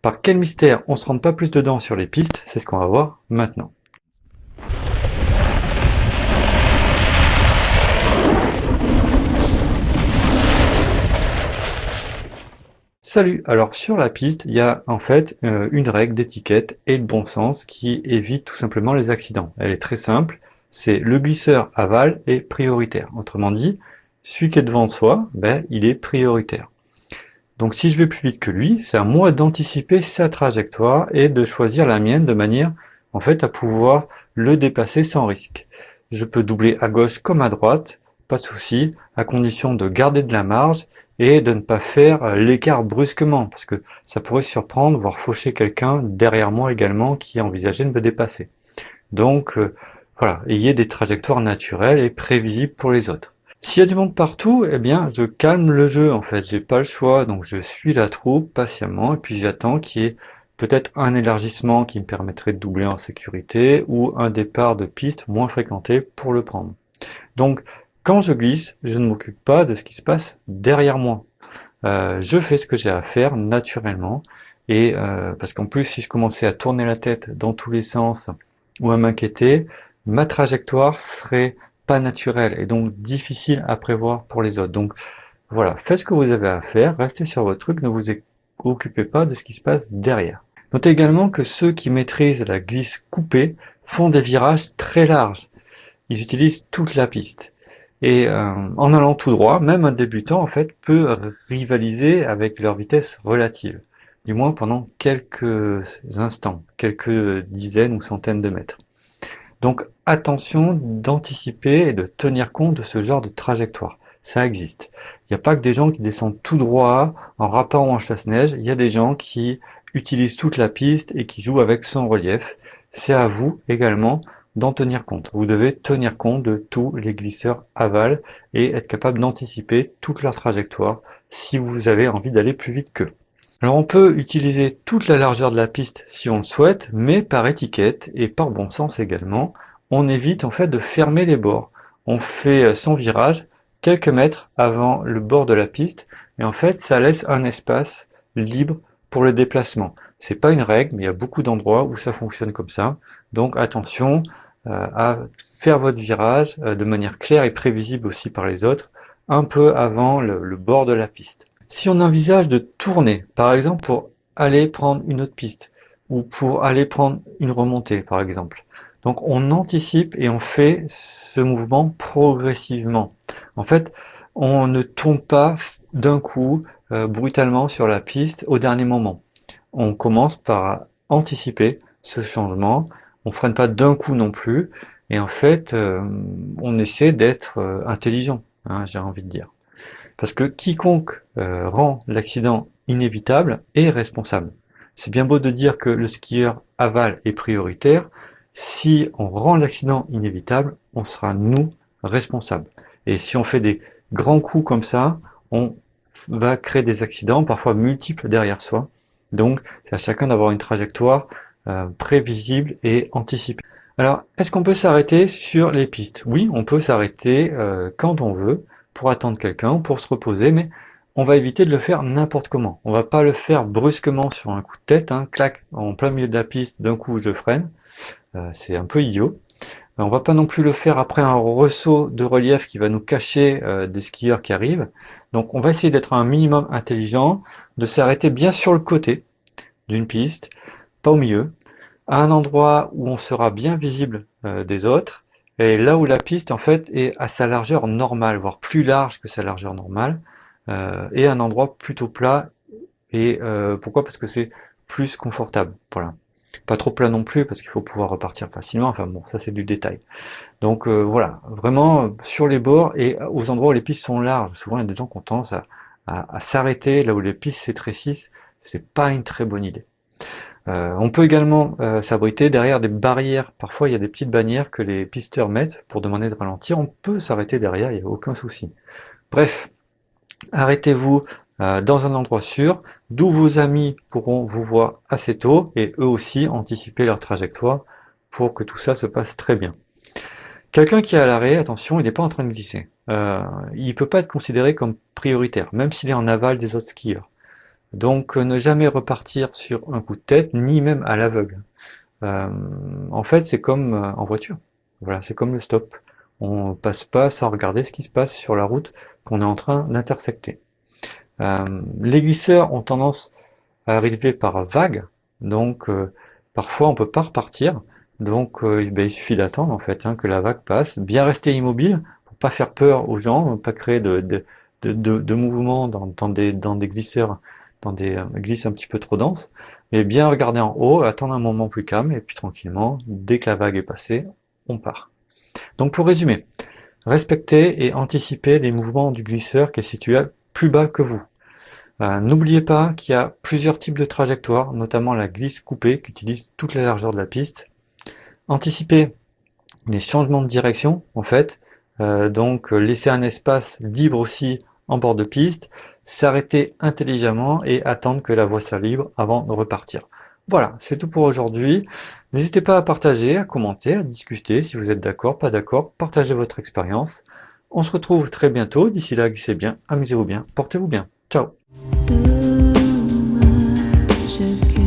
Par quel mystère on se rend pas plus dedans sur les pistes, c'est ce qu'on va voir maintenant. Salut, alors sur la piste, il y a en fait une règle d'étiquette et de bon sens qui évite tout simplement les accidents. Elle est très simple, c'est le glisseur aval est prioritaire. Autrement dit, celui qui est devant soi, ben, il est prioritaire. Donc si je vais plus vite que lui, c'est à moi d'anticiper sa trajectoire et de choisir la mienne de manière en fait à pouvoir le dépasser sans risque. Je peux doubler à gauche comme à droite, pas de souci, à condition de garder de la marge et de ne pas faire l'écart brusquement, parce que ça pourrait surprendre, voire faucher quelqu'un derrière moi également qui envisageait de me dépasser. Donc voilà, ayez des trajectoires naturelles et prévisibles pour les autres. S'il y a du monde partout, eh bien, je calme le jeu, en fait. J'ai pas le choix, donc je suis la troupe patiemment, et puis j'attends qu'il y ait peut-être un élargissement qui me permettrait de doubler en sécurité, ou un départ de piste moins fréquenté pour le prendre. Donc, quand je glisse, je ne m'occupe pas de ce qui se passe derrière moi. Je fais ce que j'ai à faire naturellement, et parce qu'en plus, si je commençais à tourner la tête dans tous les sens, ou à m'inquiéter, ma trajectoire serait pas naturelle et donc difficile à prévoir pour les autres. Donc voilà, faites ce que vous avez à faire, restez sur votre truc, ne vous occupez pas de ce qui se passe derrière. Notez également que ceux qui maîtrisent la glisse coupée font des virages très larges. Ils utilisent toute la piste. Et en allant tout droit, même un débutant en fait peut rivaliser avec leur vitesse relative, du moins pendant quelques instants, quelques dizaines ou centaines de mètres. Donc attention d'anticiper et de tenir compte de ce genre de trajectoire. Ça existe. Il n'y a pas que des gens qui descendent tout droit en rappant ou en chasse-neige, il y a des gens qui utilisent toute la piste et qui jouent avec son relief. C'est à vous également d'en tenir compte. Vous devez tenir compte de tous les glisseurs aval et être capable d'anticiper toute leur trajectoire si vous avez envie d'aller plus vite qu'eux. Alors on peut utiliser toute la largeur de la piste si on le souhaite, mais par étiquette et par bon sens également, on évite en fait de fermer les bords. On fait son virage quelques mètres avant le bord de la piste et en fait ça laisse un espace libre pour le déplacement. C'est pas une règle, mais il y a beaucoup d'endroits où ça fonctionne comme ça. Donc attention à faire votre virage de manière claire et prévisible aussi par les autres, un peu avant le bord de la piste. Si on envisage de tourner, par exemple pour aller prendre une autre piste, ou pour aller prendre une remontée, par exemple. Donc on anticipe et on fait ce mouvement progressivement. En fait, on ne tourne pas d'un coup brutalement sur la piste au dernier moment. On commence par anticiper ce changement, on freine pas d'un coup non plus, et en fait, on essaie d'être intelligent, hein, j'ai envie de dire. Parce que quiconque rend l'accident inévitable est responsable. C'est bien beau de dire que le skieur aval est prioritaire, si on rend l'accident inévitable, on sera nous responsables. Et si on fait des grands coups comme ça, on va créer des accidents, parfois multiples derrière soi. Donc c'est à chacun d'avoir une trajectoire prévisible et anticipée. Alors, est-ce qu'on peut s'arrêter sur les pistes? Oui, on peut s'arrêter quand on veut pour attendre quelqu'un, pour se reposer, mais on va éviter de le faire n'importe comment. On va pas le faire brusquement sur un coup de tête, hein, clac, en plein milieu de la piste, d'un coup je freine, c'est un peu idiot. On va pas non plus le faire après un ressaut de relief qui va nous cacher des skieurs qui arrivent. Donc on va essayer d'être un minimum intelligent, de s'arrêter bien sur le côté d'une piste, pas au milieu, à un endroit où on sera bien visible des autres, et là où la piste en fait est à sa largeur normale, voire plus large que sa largeur normale, et un endroit plutôt plat, et pourquoi? Parce que c'est plus confortable, voilà. Pas trop plat non plus, parce qu'il faut pouvoir repartir facilement, enfin bon, ça c'est du détail. Donc voilà, vraiment sur les bords et aux endroits où les pistes sont larges, souvent il y a des gens qui ont tendance à s'arrêter là où les pistes s'étrécissent, c'est pas une très bonne idée. On peut également s'abriter derrière des barrières. Parfois, il y a des petites bannières que les pisteurs mettent pour demander de ralentir. On peut s'arrêter derrière, il n'y a aucun souci. Bref, arrêtez-vous dans un endroit sûr, d'où vos amis pourront vous voir assez tôt et eux aussi anticiper leur trajectoire pour que tout ça se passe très bien. Quelqu'un qui est à l'arrêt, attention, il n'est pas en train de glisser. Il ne peut pas être considéré comme prioritaire, même s'il est en aval des autres skieurs. Donc ne jamais repartir sur un coup de tête, ni même à l'aveugle. Euh, En fait, c'est comme en voiture. Voilà, c'est comme le stop. On passe pas sans regarder ce qui se passe sur la route qu'on est en train d'intersecter. Les glisseurs ont tendance à arriver par vagues, donc parfois on peut pas repartir. Donc ben, il suffit d'attendre en fait que la vague passe, bien rester immobile pour pas faire peur aux gens, pas créer de mouvements dans des glisseurs, dans des glisses un petit peu trop denses, mais bien regarder en haut, attendre un moment plus calme et puis tranquillement, dès que la vague est passée, on part. Donc pour résumer, respectez et anticipez les mouvements du glisseur qui est situé plus bas que vous. N'oubliez pas qu'il y a plusieurs types de trajectoires, notamment la glisse coupée qui utilise toute la largeur de la piste. Anticipez les changements de direction, en fait, donc laisser un espace libre aussi en bord de piste, s'arrêter intelligemment et attendre que la voie soit libre avant de repartir. Voilà, c'est tout pour aujourd'hui. N'hésitez pas à partager, à commenter, à discuter si vous êtes d'accord, pas d'accord, partagez votre expérience. On se retrouve très bientôt. D'ici là, glissez bien, amusez-vous bien, portez-vous bien. Ciao! So much again.